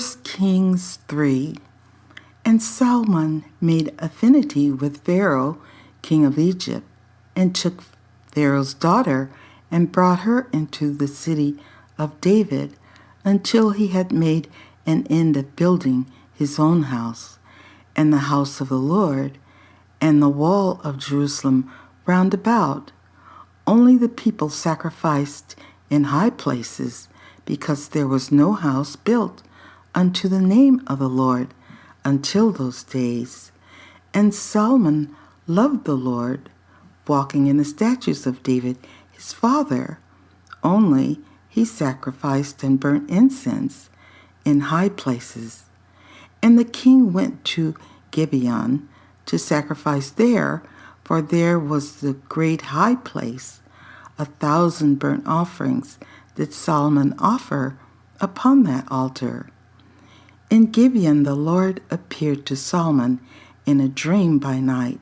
1 Kings 3. And Solomon made affinity with Pharaoh, king of Egypt, and took Pharaoh's daughter and brought her into the city of David until he had made an end of building his own house, and the house of the Lord, and the wall of Jerusalem round about. Only the people sacrificed in high places, because there was no house built unto the name of the Lord until those days. And Solomon loved the Lord, walking in the statutes of David his father. Only he sacrificed and burnt incense in high places. And the king went to Gibeon to sacrifice there, for there was the great high place. 1,000 burnt offerings did Solomon offer upon that altar. In Gibeon the Lord appeared to Solomon in a dream by night,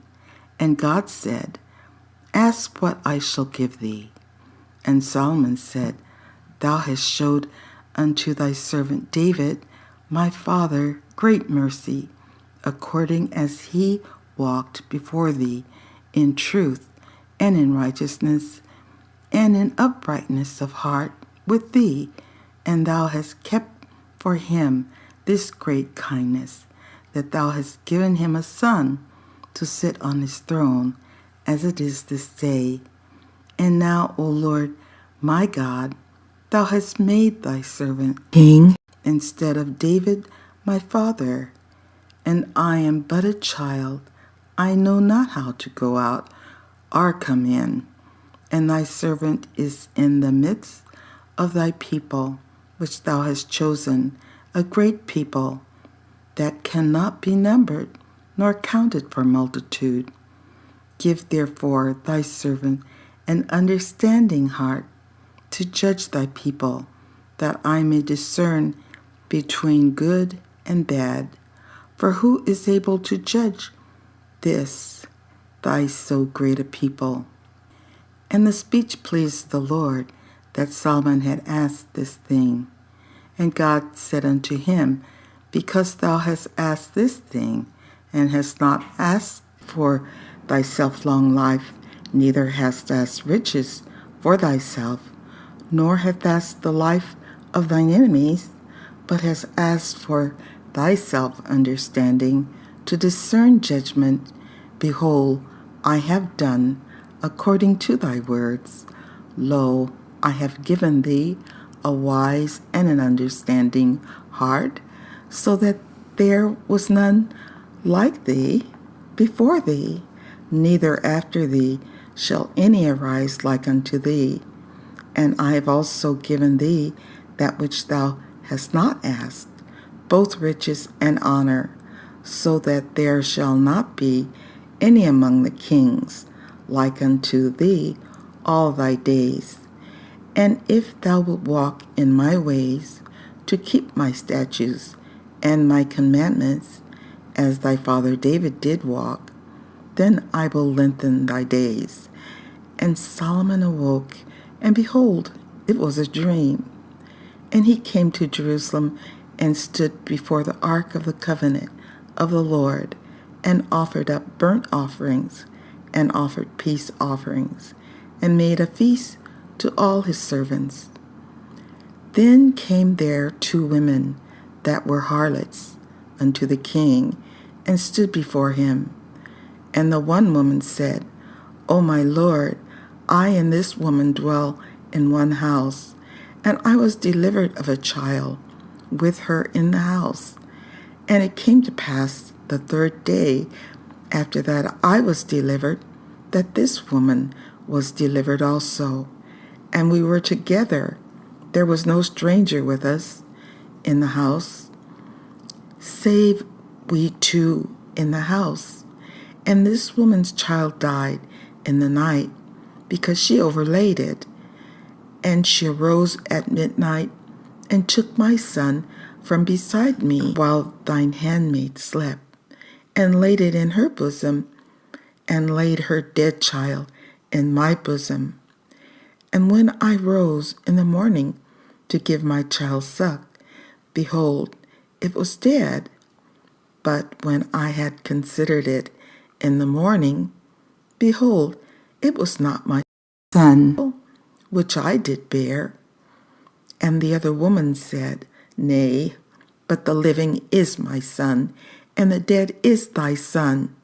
and God said, Ask what I shall give thee. And Solomon said, Thou hast showed unto thy servant David, my father, great mercy, according as he walked before thee in truth and in righteousness and in uprightness of heart with thee, and thou hast kept for him this great kindness, that thou hast given him a son to sit on his throne, as it is this day. And now, O Lord, my God, thou hast made thy servant king instead of David my father, and I am but a child. I know not how to go out or come in, and thy servant is in the midst of thy people, which thou hast chosen, a great people that cannot be numbered nor counted for multitude. Give therefore thy servant an understanding heart to judge thy people, that I may discern between good and bad. For who is able to judge this, thy so great a people? And the speech pleased the Lord, that Solomon had asked this thing. And God said unto him, Because thou hast asked this thing, and hast not asked for thyself long life, neither hast asked riches for thyself, nor hast asked the life of thine enemies, but hast asked for thyself understanding, to discern judgment, behold, I have done according to thy words. Lo, I have given thee a wise and an understanding heart, so that there was none like thee before thee, neither after thee shall any arise like unto thee. And I have also given thee that which thou hast not asked, both riches and honor, so that there shall not be any among the kings like unto thee all thy days. And if thou wilt walk in my ways, to keep my statutes and my commandments, as thy father David did walk, then I will lengthen thy days. And Solomon awoke, and behold, it was a dream. And he came to Jerusalem, and stood before the ark of the covenant of the Lord, and offered up burnt offerings, and offered peace offerings, and made a feast to all his servants. Then came there 2 women that were harlots unto the king, and stood before him. And the one woman said, O my lord, I and this woman dwell in one house, and I was delivered of a child with her in the house. And it came to pass the 3rd day after that I was delivered, that this woman was delivered also. And we were together. There was no stranger with us in the house, save we 2 in the house. And this woman's child died in the night, because she overlaid it. And she arose at midnight, and took my son from beside me, while thine handmaid slept, and laid it in her bosom, and laid her dead child in my bosom. And when I rose in the morning to give my child suck, behold, it was dead. But when I had considered it in the morning, behold, it was not my son, which I did bear. And the other woman said, Nay, but the living is my son, and the dead is thy son.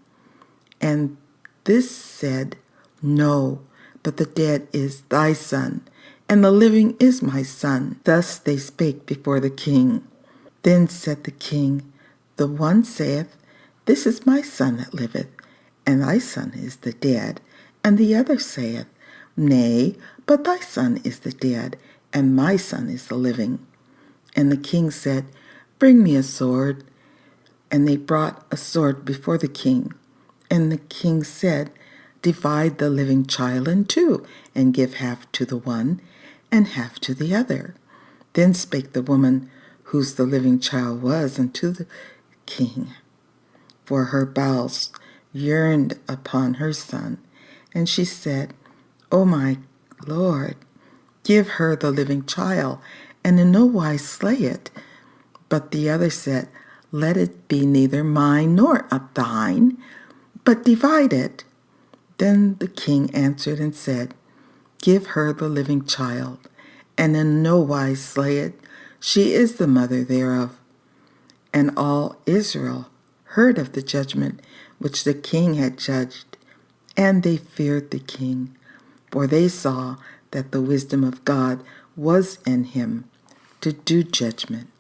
And this said, No, but the dead is thy son, and the living is my son. Thus they spake before the king. Then said the king, The one saith, This is my son that liveth, and thy son is the dead. And the other saith, Nay, but thy son is the dead, and my son is the living. And the king said, Bring me a sword. And they brought a sword before the king. And the king said, Divide the living child in two, and give half to the one, and half to the other. Then spake the woman whose the living child was unto the king, for her bowels yearned upon her son. And she said, O my Lord, give her the living child, and in no wise slay it. But the other said, Let it be neither mine nor of thine, but divide it. Then the king answered and said, Give her the living child, and in no wise slay it. She is the mother thereof. And all Israel heard of the judgment which the king had judged, and they feared the king, for they saw that the wisdom of God was in him to do judgment.